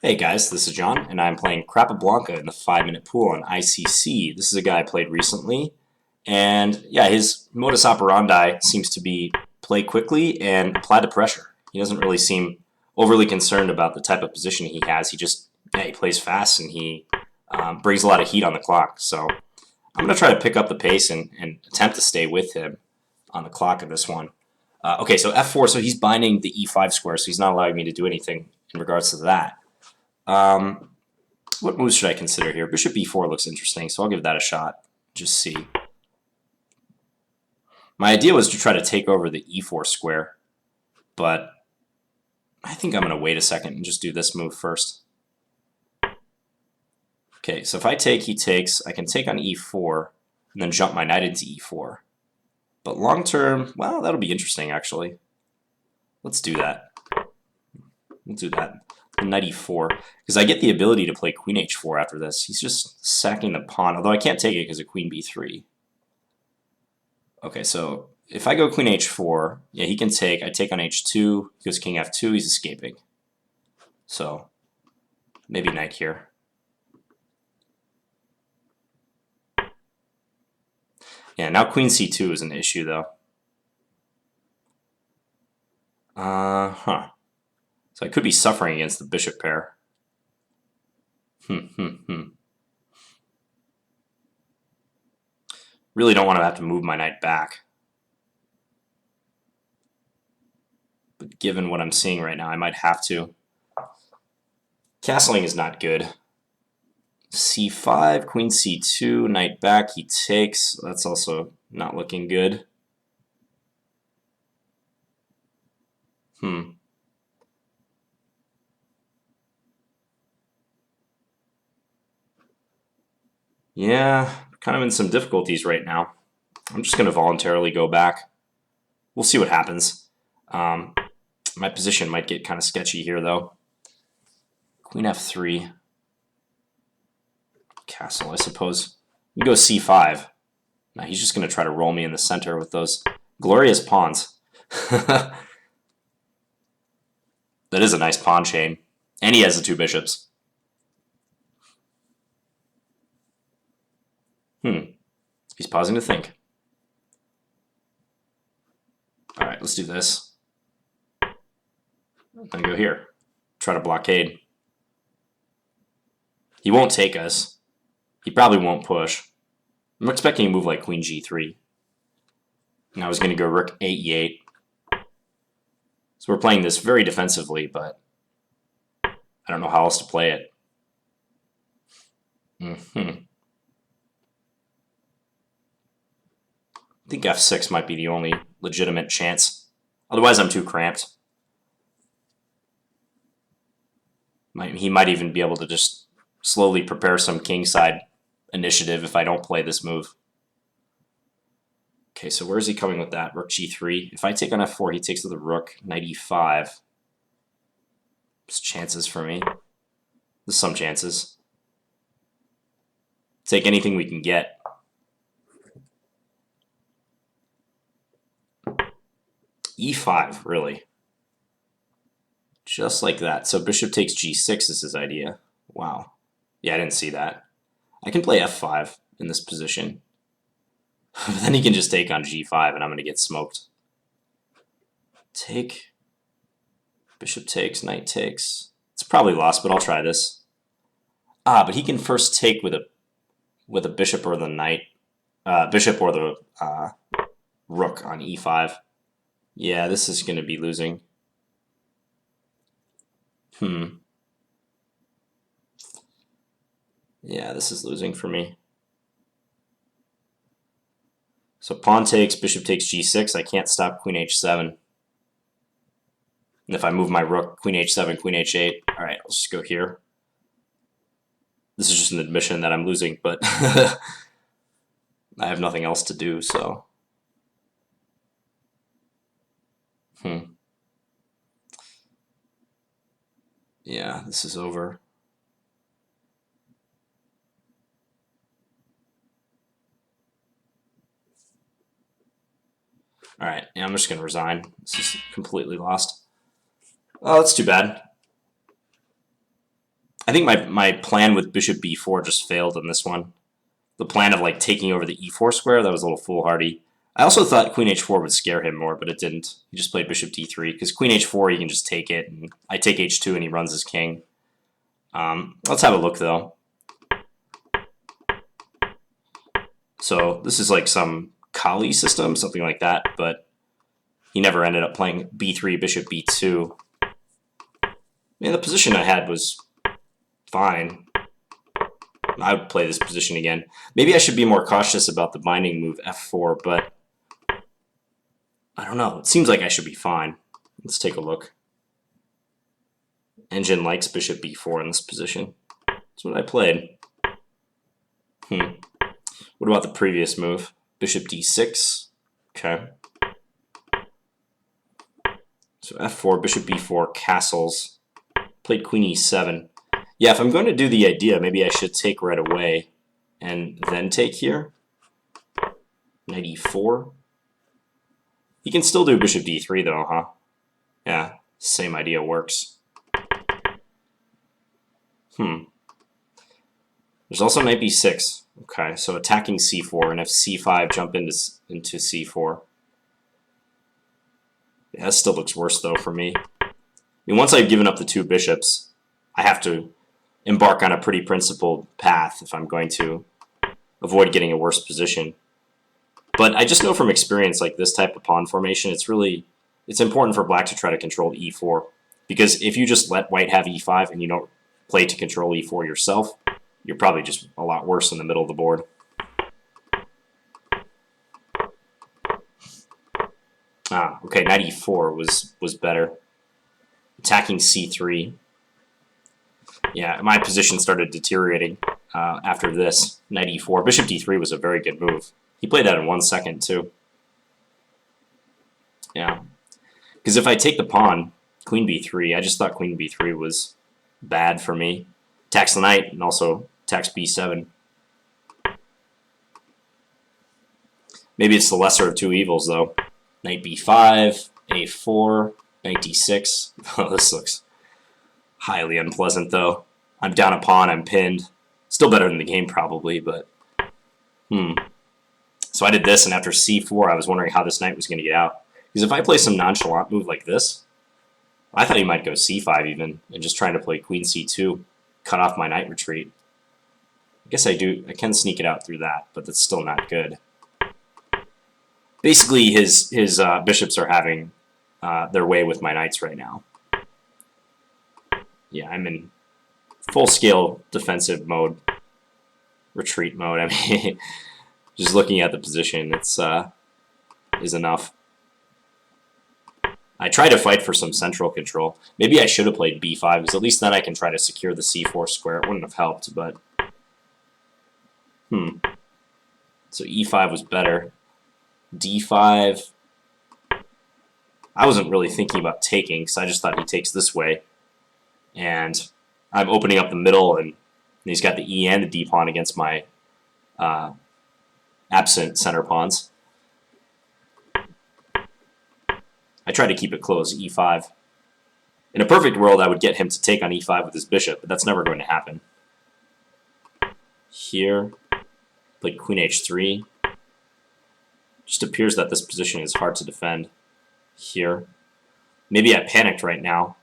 Hey guys, this is John, and I'm playing Crapablanca in the 5-minute pool on ICC. This is a guy I played recently, and yeah, his modus operandi seems to be play quickly and apply the pressure. He doesn't really seem overly concerned about the type of position he has. He plays fast and he brings a lot of heat on the clock. So I'm going to try to pick up the pace and attempt to stay with him on the clock of this one. Okay, so F4, so he's binding the E5 square, so he's not allowing me to do anything in regards to that. What moves should I consider here? Bishop e4 looks interesting, so I'll give that a shot. Just see. My idea was to try to take over the e4 square, but I think I'm going to wait a second and just do this move first. Okay, so if I take, he takes, I can take on e4 and then jump my knight into e4. But long term, well, that'll be interesting actually. Let's do that. We'll do that. Knight e4, because I get the ability to play queen h4 after this. He's just sacking the pawn, although I can't take it because of queen b3. Okay, so if I go queen h4, yeah, he can take. I take on h2, he goes king f2, he's escaping. So maybe knight here. Yeah, now queen c2 is an issue though. So I could be suffering against the bishop pair. Really don't want to have to move my knight back. But given what I'm seeing right now, I might have to. Castling is not good. c5, queen c2, knight back, he takes. That's also not looking good. Yeah, kind of in some difficulties right now. I'm just going to voluntarily go back. We'll see what happens. My position might get kind of sketchy here, though. Queen f3. Castle, I suppose. You go c5. Now he's just going to try to roll me in the center with those glorious pawns. That is a nice pawn chain. And he has the two bishops. He's pausing to think. All right, let's do this. Then go here. Try to blockade. He won't take us. He probably won't push. I'm expecting a move like queen g3. And I was going to go rook a8. So we're playing this very defensively, but I don't know how else to play it. I think f6 might be the only legitimate chance. Otherwise, I'm too cramped. He might even be able to just slowly prepare some kingside initiative if I don't play this move. Okay, so where is he coming with that? Rook g3. If I take on f4, he takes with the rook, knight e5. There's chances for me. There's some chances. Take anything we can get. e5, really. Just like that. So bishop takes g6 is his idea. Wow. Yeah, I didn't see that. I can play f5 in this position. But then he can just take on g5 and I'm going to get smoked. Take. Bishop takes, knight takes. It's probably lost, but I'll try this. But he can first take with a bishop or the knight. Bishop or the rook on e5. Yeah, this is going to be losing. Yeah, this is losing for me. So pawn takes, bishop takes g6. I can't stop queen h7. And if I move my rook, queen h7, queen h8. All right, let's just go here. This is just an admission that I'm losing, but I have nothing else to do, so. Yeah, this is over. All right, yeah, I'm just going to resign. This is completely lost. Oh, that's too bad. I think my plan with bishop b4 just failed on this one. The plan of like taking over the e4 square, that was a little foolhardy. I also thought queen h4 would scare him more, but it didn't. He just played bishop d3, because queen h4, he can just take it, and I take h2, and he runs his king. Let's have a look, though. So this is like some Kali system, something like that, but he never ended up playing b3, bishop b2. Yeah, the position I had was fine. I would play this position again. Maybe I should be more cautious about the binding move f4, but I don't know. It seems like I should be fine. Let's take a look. Engine likes bishop b4 in this position. That's what I played. What about the previous move? Bishop d6. Okay. So f4, bishop b4, castles. Played queen e7. Yeah, if I'm going to do the idea, maybe I should take right away and then take here. Knight e4. You can still do bishop d3 though, huh? Yeah, same idea works. There's also knight b6. Okay, so attacking c4, and if c5, jump into c4. Yeah, that still looks worse though for me. I mean, once I've given up the two bishops, I have to embark on a pretty principled path if I'm going to avoid getting a worse position. But I just know from experience, like this type of pawn formation, it's important for black to try to control e4. Because if you just let white have e5 and you don't play to control e4 yourself, you're probably just a lot worse in the middle of the board. Okay, knight e4 was better. Attacking c3. Yeah, my position started deteriorating after this. Knight e4. Bishop d3 was a very good move. He played that in 1 second, too. Yeah. Because if I take the pawn, queen b3, I just thought queen b3 was bad for me. Attacks the knight and also attacks b7. Maybe it's the lesser of two evils, though. Knight b5, a4, knight d6. Oh, this looks highly unpleasant, though. I'm down a pawn, I'm pinned. Still better than the game, probably, but... So I did this, and after c4, I was wondering how this knight was going to get out. Because if I play some nonchalant move like this, I thought he might go c5 even, and just trying to play queen c2, cut off my knight retreat. I guess I can sneak it out through that, but that's still not good. Basically, his bishops are having their way with my knights right now. Yeah, I'm in full-scale defensive mode, retreat mode. I mean, just looking at the position, it's is enough. I try to fight for some central control. Maybe I should have played b5, because at least then I can try to secure the c4 square. It wouldn't have helped, but... So e5 was better. d5... I wasn't really thinking about taking, because I just thought he takes this way. And I'm opening up the middle, and he's got the e and the d pawn against my absent center pawns. I try to keep it close, e5. In a perfect world, I would get him to take on e5 with his bishop, but that's never going to happen. Here, played queen h3. Just appears that this position is hard to defend. Here. Maybe I panicked right now,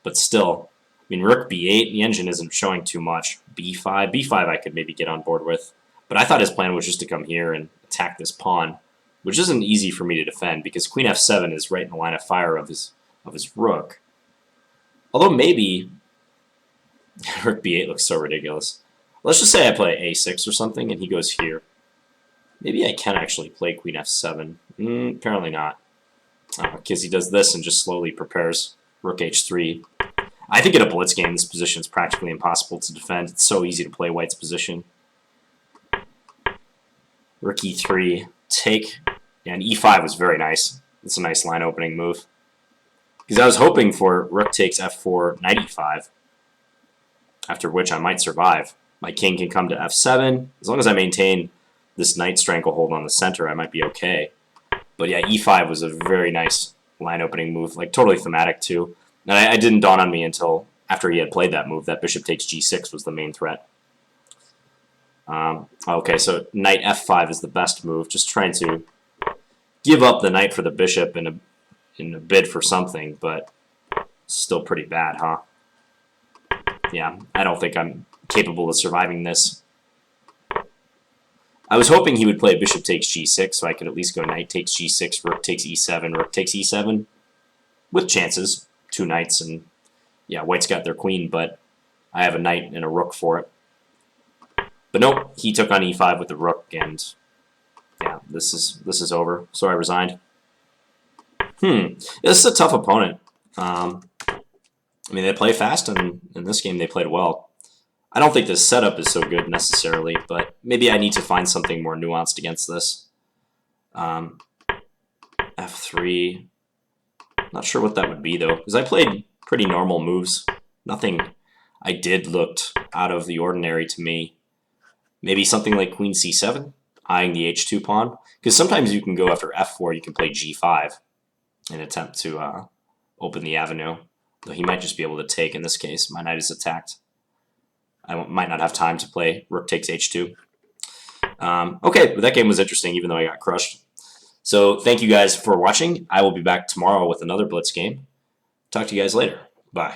but still. I mean, rook b8, the engine isn't showing too much. b5, b5 I could maybe get on board with. But I thought his plan was just to come here and attack this pawn, which isn't easy for me to defend because queen f7 is right in the line of fire of his rook. Although maybe rook b8 looks so ridiculous. Let's just say I play a6 or something and he goes here. Maybe I can actually play queen f7. Apparently not. Because he does this and just slowly prepares rook h3. I think in a blitz game, this position is practically impossible to defend. It's so easy to play white's position. Rook e3, take, and e5 was very nice. It's a nice line opening move. Because I was hoping for rook takes f4, knight e5, after which I might survive. My king can come to f7. As long as I maintain this knight stranglehold on the center, I might be okay. But yeah, e5 was a very nice line opening move, like totally thematic too. And it didn't dawn on me until after he had played that move, that bishop takes g6 was the main threat. Okay, so knight f5 is the best move. Just trying to give up the knight for the bishop in a bid for something, but still pretty bad, huh? Yeah, I don't think I'm capable of surviving this. I was hoping he would play bishop takes g6, so I could at least go knight takes g6, rook takes e7, rook takes e7, with chances. 2 knights, and yeah, white's got their queen, but I have a knight and a rook for it. But nope, he took on e5 with the rook, and yeah, this is over. So I resigned. This is a tough opponent. I mean, they play fast, and in this game they played well. I don't think this setup is so good necessarily, but maybe I need to find something more nuanced against this. F3. Not sure what that would be, though, because I played pretty normal moves. Nothing I did looked out of the ordinary to me. Maybe something like queen c7, eyeing the h2 pawn, because sometimes you can go after f4, you can play g5 and attempt to open the avenue, though he might just be able to take in this case. My knight is attacked. I might not have time to play rook takes h2. Okay, but that game was interesting, even though I got crushed. So thank you guys for watching. I will be back tomorrow with another Blitz game. Talk to you guys later. Bye.